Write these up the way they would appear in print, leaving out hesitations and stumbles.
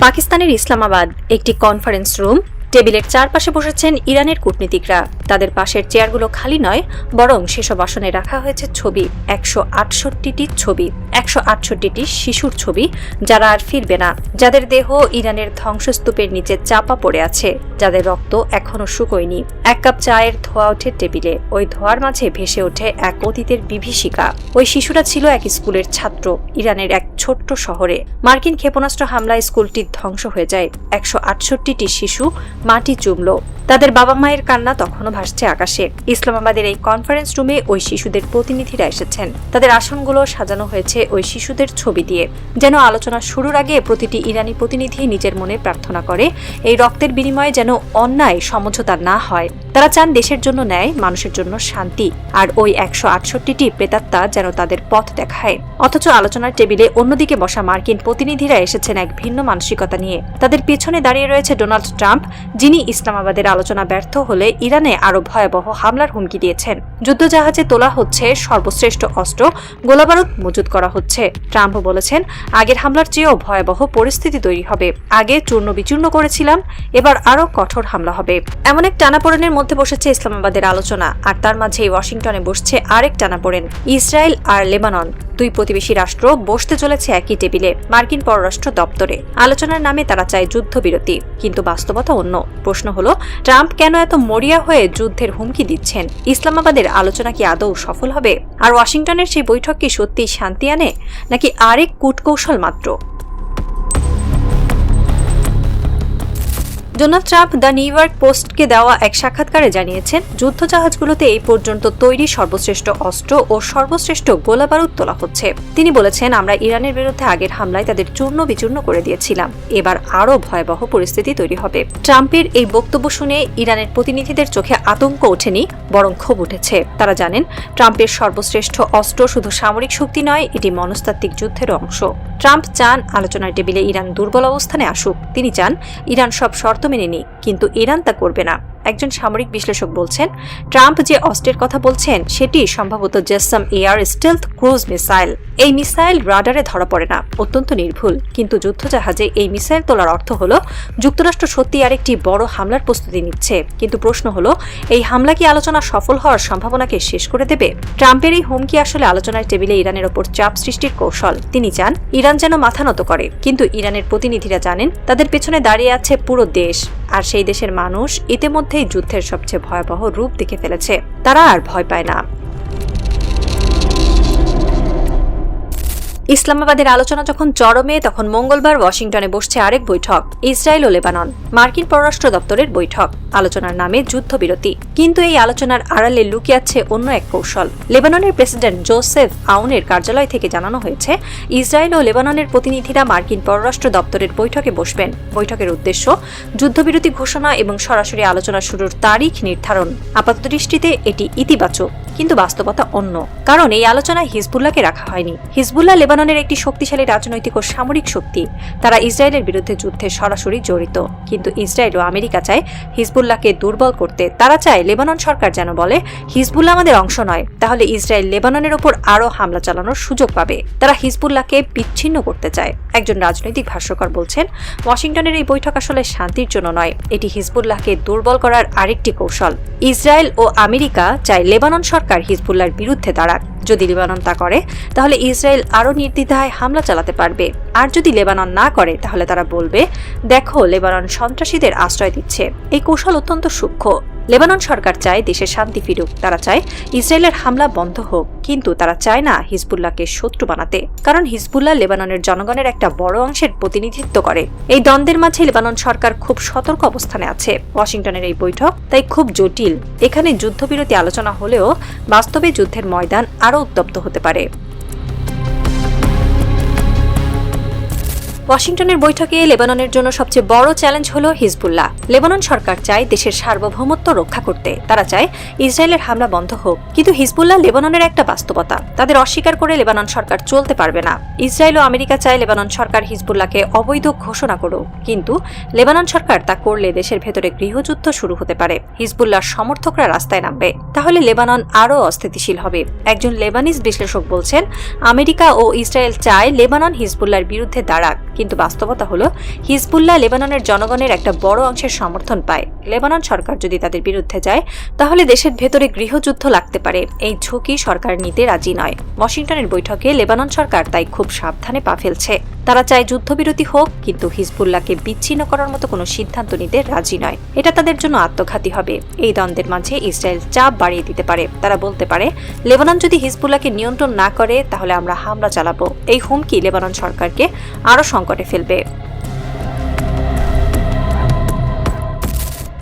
পাকিস্তানের ইসলামাবাদ একটি conference room. টেবিলের চারপাশে বসেছেন ইরানের কূটনীতিকরা। তাদের পাশের চেয়ারগুলো খালি নয়, বরং সেসব আসনে রাখা হয়েছে ছবি, 168টি ছবি, 168টি শিশুর ছবি, যারা আর ফিরবে না, যাদের দেহ ইরানের ধ্বংসস্তূপের নিচে চাপা পড়ে আছে, যাদের রক্ত এখনো শুকোয়নি। এক কাপ চায়ের ধোঁয়া ওঠে টেবিলে, ওই ধোঁয়ার মাঝে ভেসে ওঠে এক অতীতের বিভীষিকা। ওই শিশুরা ছিল এক স্কুলের ছাত্র, ইরানের এক ছোট্ট শহরে। মার্কিন ক্ষেপণাস্ত্র হামলায় স্কুলটি ধ্বংস হয়ে যায়। 168টি শিশু মাটি চুমল। তাদের বাবা মায়ের কান্না তখনও ভাসছে আকাশে। ইসলামাবাদের এই কনফারেন্স রুমে ওই শিশুদের প্রতিনিধিরা এসেছেন। তাদের আসনগুলো সাজানো হয়েছে ওই শিশুদের ছবি দিয়ে, যেন আলোচনা শুরুর আগে প্রতিটি ইরানি প্রতিনিধি নিজের মনে প্রার্থনা করে এই রক্তের বিনিময়ে যেন অন্যায় সমঝোতা না হয়। তারা চান দেশের জন্য ন্যায়, মানুষের জন্য শান্তি, আর ওই 168টি প্রেতাত্মা যেন তাদের পথ দেখায়। অথচ আলোচনার টেবিলে অন্যদিকে বসা মার্কিন প্রতিনিধিরা এসেছেন এক ভিন্ন মানসিকতা নিয়ে। তাদের পেছনে দাঁড়িয়ে রয়েছে ডোনাল্ড ট্রাম্প, যিনি ইসলামাবাদের আলোচনা ব্যর্থ হলে ইরানে আরো ভয়াবহ হামলার হুমকি দিয়েছেন। যুদ্ধজাহাজে তোলা হচ্ছে সর্বশ্রেষ্ঠ অস্ত্র, গোলাবারুদ মজুত করা হচ্ছে। ট্রাম্প বলেছেন, আগের হামলার চেয়েও ভয়াবহ পরিস্থিতি তৈরি হবে। আগে চূর্ণ বিচূর্ণ করেছিলাম, এবার আরো কঠোর হামলা হবে। এমন এক টানাপোড়েনের মধ্যে বসেছে ইসলামাবাদের আলোচনা, আর তার মাঝেই ওয়াশিংটনে বসছে আরেক টানাপোড়েন। ইসরায়েল আর লেবানন, দুই প্রতিবেশী রাষ্ট্র বসতে চলেছে একই টেবিলে, মার্কিন পররাষ্ট্র দপ্তরে। আলোচনার নামে তারা চায় যুদ্ধবিরতি, কিন্তু বাস্তবতা অন্য। প্রশ্ন হলো, ট্রাম্প কেন এত মরিয়া হয়ে যুদ্ধের হুমকি দিচ্ছেন? ইসলামাবাদের আলোচনা কি আদৌ সফল হবে? আর ওয়াশিংটনের সেই বৈঠক কি সত্যিই শান্তি আনে, নাকি আরেক কূটকৌশল মাত্র? Donald Trump the New York পোস্টকে দেওয়া এক সাক্ষাৎকারে জানিয়েছেন, যুদ্ধজাহাজগুলোতে এই পর্যন্ত তৈরি সর্বশ্রেষ্ঠ অস্ত্র ও সর্বশ্রেষ্ঠ গোলাবারুদ তোলা হচ্ছে। তিনি বলেছেন, আমরা ইরানের বিরুদ্ধে আগের হামলায় তাদের চূর্ণ বিচূর্ণ করে দিয়েছিলাম, এবার আরও ভয়াবহ পরিস্থিতি তৈরি হবে। ট্রাম্পের এই বক্তব্য শুনে ইরানের প্রতিনিধিদের চোখে আতঙ্ক ওঠেনি, বরং ক্ষোভ উঠেছে। তারা জানেন, ট্রাম্পের সর্বশ্রেষ্ঠ অস্ত্র শুধু সামরিক শক্তি নয়, এটি মনস্তাত্ত্বিক যুদ্ধের অংশ। ট্রাম্প চান আলোচনার টেবিলে ইরান দুর্বল অবস্থানে আসুক। তিনি চান ইরান সব শর্ত মেনে নিক, কিন্তু ইরান তা করবে না। একজন সামরিক বিশ্লেষক বলছেন, ট্রাম্প যে অস্ত্রের কথা বলছেন সেটি সম্ভবত জেসাম এয়ার স্টেলথ ক্রুজ মিসাইল। এই মিসাইল রাডারে ধরা পড়ে না, অত্যন্ত নির্ভুল, কিন্তু যুদ্ধজাহাজে এই মিসাইল তোলার অর্থ হলো যুক্তরাষ্ট্র সত্যি আরেকটি বড় হামলার প্রস্তুতি নিচ্ছে। কিন্তু প্রশ্ন হলো, এই হামলা কি আলোচনা সফল হওয়ার সম্ভাবনাকে শেষ করে দেবে? ট্রাম্পের এই হুমকি আসলে আলোচনার টেবিলে ইরানের ওপর চাপ সৃষ্টির কৌশল। তিনি চান ইরান যেন মাথা নত করে, কিন্তু ইরানের প্রতিনিধিরা জানেন তাদের পেছনে দাঁড়িয়ে আছে পুরো দেশ, আর সেই দেশের মানুষ ইতিমধ্যে যুদ্ধের সবচেয়ে ভয়াবহ রূপ দেখে ফেলেছে। তারা আর ভয় পায় না। ইসলামাবাদের আলোচনা যখন চরমে, তখন মঙ্গলবার ওয়াশিংটনে বসছে আরেক বৈঠক, ইসরায়েল ও লেবানন, মার্কিন পররাষ্ট্র দপ্তরের বৈঠক। আলোচনার নামে যুদ্ধবিরতি, কিন্তু এই আলোচনার আড়ালে লুকিয়ে আছে অন্য এক কৌশল। লেবাননের প্রেসিডেন্ট জোসেফ আউনের কার্যালয় থেকে জানানো হয়েছে, ইসরায়েল ও লেবাননের প্রতিনিধিরা মার্কিন পররাষ্ট্র দপ্তরের বৈঠকে বসবেন। বৈঠকের উদ্দেশ্য যুদ্ধবিরতি ঘোষণা এবং সরাসরি আলোচনা শুরুর তারিখ নির্ধারণ। আপাতদৃষ্টিতে এটি ইতিবাচক, কিন্তু বাস্তবতা অন্য, কারণ এই আলোচনায় হিজবুল্লাহকে রাখা হয়নি। হিজবুল্লাহ লেবাননের একটি শক্তিশালী রাজনৈতিক ও সামরিক শক্তি। তারা ইসরায়েলের বিরুদ্ধে যুদ্ধে সরাসরি জড়িত, কিন্তু ইসরায়েল ও আমেরিকা চায় হিজবুল্লাহকে দুর্বল করতে। তারা চায় লেবানন সরকার যেন বলে, হিজবুল্লাহ আমাদের অংশ নয়, তাহলে ইসরায়েল লেবাননের ওপর আরও হামলা চালানোর সুযোগ পাবে। তারা হিজবুল্লাহকে বিচ্ছিন্ন করতে চায়। একজন রাজনৈতিক ভাষ্যকার বলছেন, ওয়াশিংটনের এই বৈঠক আসলে শান্তির জন্য নয়, এটি হিজবুল্লাহকে দুর্বল করার আরেকটি কৌশল। ইসরায়েল ও আমেরিকা চায় লেবানন সরকার হিজবুল্লাহর বিরুদ্ধে দাঁড়াক। যদি লেবানন তা করে, তাহলে ইসরায়েল আরও নির্দ্বিধায় হামলা চালাতে পারবে। আর যদি লেবানন না করে, তাহলে তারা বলবে, দেখো লেবানন সন্ত্রাসীদের আশ্রয় দিচ্ছে। এই কৌশল অত্যন্ত সূক্ষ্ম। লেবানন সরকার চায় দেশে শান্তি ফিরুক, তারা চায় ইসরায়েলের হামলা বন্ধ হোক, কিন্তু তারা চায় না হিজবুল্লাহকে শত্রু বানাতে, কারণ হিজবুল্লাহ লেবাননের জনগণের একটা বড় অংশের প্রতিনিধিত্ব করে। এই দ্বন্দ্বের মাঝে লেবানন সরকার খুব সতর্ক অবস্থানে আছে। ওয়াশিংটনের এই বৈঠক তাই খুব জটিল। এখানে যুদ্ধবিরতি আলোচনা হলেও বাস্তবে যুদ্ধের ময়দান আরও উত্তপ্ত হতে পারে। ওয়াশিংটনের বৈঠকে লেবাননের জন্য সবচেয়ে বড় চ্যালেঞ্জ হলো হিজবুল্লাহ। লেবানন সরকার চায় দেশের সার্বভৌমত্ব রক্ষা করতে, তারা চায় ইসরায়েলের হামলা বন্ধ হোক, কিন্তু হিজবুল্লাহ লেবাননের একটা বাস্তবতা, তাদের অস্বীকার করে লেবানন সরকার চলতে পারবে না। ইসরায়েল ও আমেরিকা চায় লেবানন সরকার হিজবুল্লাহকে অবৈধ ঘোষণা করুক, কিন্তু লেবানন সরকার তা করলে দেশের ভেতরে গৃহযুদ্ধ শুরু হতে পারে। হিজবুল্লাহর সমর্থকরা রাস্তায় নামবে, তাহলে লেবানন আরও অস্থিতিশীল হবে। একজন লেবানিজ বিশ্লেষক বলছেন, আমেরিকা ও ইসরায়েল চায় লেবানন হিজবুল্লাহর বিরুদ্ধে দাঁড়াক, কিন্তু বাস্তবতা হলো হিজবুল্লাহ লেবাননের জনগণের একটা বড় অংশের সমর্থন পায়। লেবানন সরকার যদি তাদের বিরুদ্ধে যায় তাহলে দেশের ভেতরে গৃহযুদ্ধ লাগতে পারে। এই ঝুঁকি সরকার নিতে রাজি নয়। ওয়াশিংটনের বৈঠকে লেবানন সরকার তাই খুব সাবধানে পা ফেলছে। তারা চায় যুদ্ধবিরতি হোক, কিন্তু হিজবুল্লাহকে বিচ্ছিন্ন করার মতো কোনো সিদ্ধান্ত নিতে রাজি নয়। এটা তাদের জন্য আত্মঘাতী হবে। এই দ্বন্দ্বের মাঝে ইসরায়েল চাপ বাড়িয়ে দিতে পারে। তারা বলতে পারে, লেবানন যদি হিজবুল্লাহকে নিয়ন্ত্রণ না করে তাহলে আমরা হামলা চালাবো। এই হুমকি লেবানন সরকারকে আরও সংকটে ফেলবে।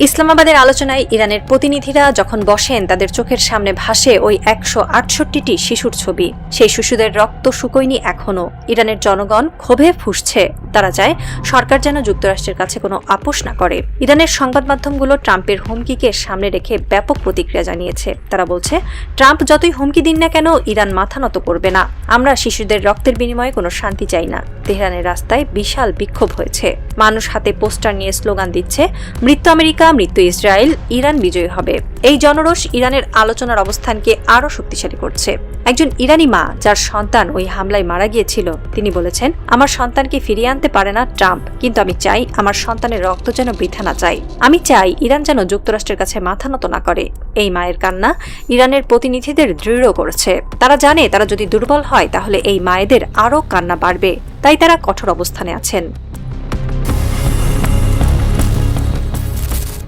ইসলামাবাদের আলোচনায় ইরানের প্রতিনিধিরা যখন বসেন, তাদের চোখের সামনে ভাসে ওই 168টি শিশুর ছবি। সেই শিশুদের রক্ত শুকোয়নি এখনো। ইরানের জনগণ ক্ষোভে ফুঁসছে। তারা চায় সরকার যেন যুক্তরাষ্ট্রের কাছে কোনো আপোষ না করে। ইরানের সংবাদ মাধ্যমগুলো ট্রাম্পের হুমকিকে সামনে রেখে ব্যাপক প্রতিক্রিয়া জানিয়েছে। তারা বলছে, ট্রাম্প যতই হুমকি দিন না কেন, ইরান মাথা নত করবে না। আমরা শিশুদের রক্তের বিনিময়ে কোনো শান্তি চাই না। তেহরানের রাস্তায় বিশাল বিক্ষোভ হয়েছে। মানুষ হাতে পোস্টার নিয়ে স্লোগান দিচ্ছে, মৃত্যু আমেরিকা, মৃত্যু ইসরায়েল, ইরান বিজয়ী হবে। এই জনরোষ ইরানের আলোচনার অবস্থানকে আরও শক্তিশালী করছে। একজন ইরানি মা, যার সন্তান ওই হামলায় মারা গিয়েছিল, তিনি বলেছেন, আমার সন্তানকে ফিরিয়ে আনতে পারে না ট্রাম্প, কিন্তু আমি চাই আমার সন্তানের রক্ত যেন বৃথা না যায়। আমি চাই ইরান যেন যুক্তরাষ্ট্রের কাছে মাথা নত না করে। এই মায়ের কান্না ইরানের প্রতিনিধিদের দৃঢ় করেছে। তারা জানে তারা যদি দুর্বল হয় তাহলে এই মায়েদের আরও কান্না বাড়বে। তাই তারা কঠোর অবস্থানে আছেন।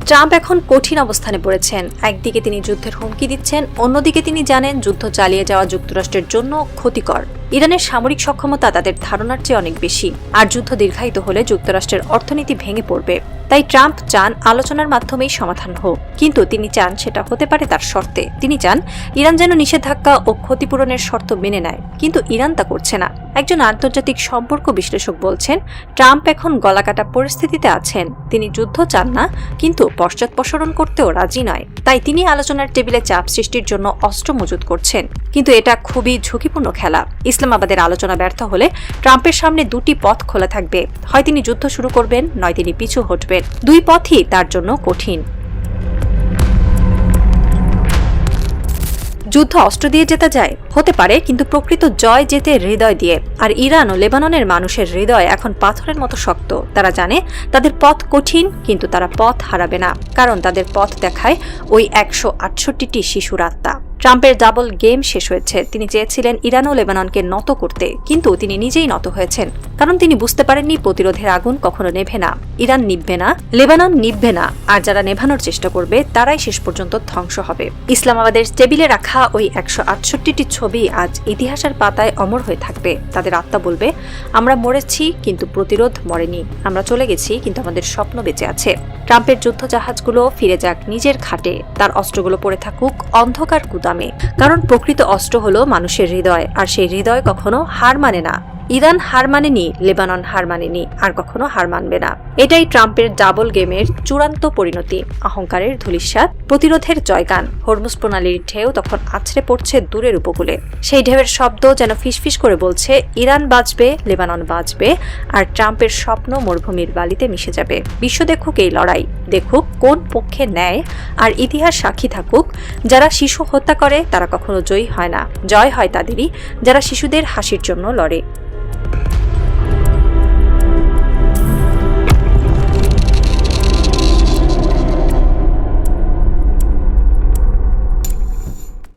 ট্রাম্প এখন কঠিন অবস্থানে পড়েছেন। একদিকে তিনি যুদ্ধের হুমকি দিচ্ছেন, অন্যদিকে তিনি জানেন যুদ্ধ চালিয়ে যাওয়া যুক্তরাষ্ট্রের জন্য ক্ষতিকর। ইরানের সামরিক সক্ষমতা তাদের ধারণার চেয়ে অনেক বেশি, আর যুদ্ধ দীর্ঘায়িত হলে যুক্তরাষ্ট্রের অর্থনীতি ভেঙে পড়বে। তাই ট্রাম্প চান আলোচনার মাধ্যমেই সমাধান হোক, কিন্তু তিনি চান সেটা হতে পারে তার শর্তে। তিনি চান ইরান যেন নিষেধাজ্ঞা ও ক্ষতিপূরণের শর্ত মেনে নেয়, কিন্তু ইরান তা করছে না। একজন আন্তর্জাতিক সম্পর্ক বিশ্লেষক বলছেন, ট্রাম্প এখন গলাকাটা পরিস্থিতিতে আছেন। তিনি যুদ্ধ চান না, কিন্তু পশ্চাৎপসরণ করতেও রাজি নয়। তাই তিনি আলোচনার টেবিলে চাপ সৃষ্টির জন্য অস্ত্র মজুত করছেন। কিন্তু এটা খুবই ঝুঁকিপূর্ণ খেলা। ইসলামাবাদের আলোচনা ব্যর্থ হলে ট্রাম্পের সামনে দুটি পথ খোলা থাকবে। হয় তিনি যুদ্ধ শুরু করবেন, নয় তিনি পিছু হটবেন। দুই পথই তার জন্য কঠিন। যুদ্ধ অস্ত্র দিয়ে জেতা যায় হতে পারে, কিন্তু প্রকৃত জয় জেতে হৃদয় দিয়ে। আর ইরান ও লেবাননের মানুষের হৃদয় এখন পাথরের মতো শক্ত। তারা জানে তাদের পথ কঠিন, কিন্তু তারা পথ হারাবে না, কারণ তাদের পথ দেখায় ওই 168টি শিশুর আত্মা। ট্রাম্পের ডাবল গেম শেষ হয়েছে। তিনি চেয়েছিলেন ইরান ও লেবাননকে নত করতে, কিন্তু তিনি নিজেই নত হয়েছেন, কারণ তিনি বুঝতে পারেননি প্রতিরোধের আগুন কখনো নেভে না। ইরান নিভবে না, লেবানন নিভবে না, আর যারা নেভানোর চেষ্টা করবে তারাই শেষ পর্যন্ত ধ্বংস হবে। ইসলামাবাদের টেবিলে রাখা ওই 168টি ছবি আজ ইতিহাসের পাতায় অমর হয়ে থাকবে। তাদের আত্মা বলবে, আমরা মরেছি কিন্তু প্রতিরোধ মরেনি, আমরা চলে গেছি কিন্তু আমাদের স্বপ্ন বেঁচে আছে। ট্রাম্পের যুদ্ধ জাহাজগুলো ফিরে যাক নিজের ঘাটে, তার অস্ত্রগুলো পড়ে থাকুক অন্ধকার গুদামে, কারণ প্রকৃত অস্ত্র হলো মানুষের হৃদয়, আর সেই হৃদয় কখনো হার মানে না। ইরান হার মানেনি, লেবানন হার মানেনি, আর কখনো হার মানবে না। এটাই ট্রাম্পের ডাবল গেমের চূড়ান্ত পরিণতি। অহংকারের ধূলিসাৎ, প্রতিরোধের জয়গান। হরমুজ প্রণালীর ঢেউ তখন আছড়ে পড়ছে দূরের উপকূলে। সেই ঢেউয়ের শব্দ যেন ফিসফিস করে বলছে, ইরান বাঁচবে, লেবানন বাঁচবে, আর ট্রাম্পের স্বপ্ন মরুভূমির বালিতে মিশে যাবে। বিশ্ব দেখুক এই লড়াই, দেখুক কোন পক্ষে ন্যায়, আর ইতিহাস সাক্ষী থাকুক, যারা শিশু হত্যা করে তারা কখনো জয়ী হয় না। জয় হয় তাদেরই, যারা শিশুদের হাসির জন্য লড়ে।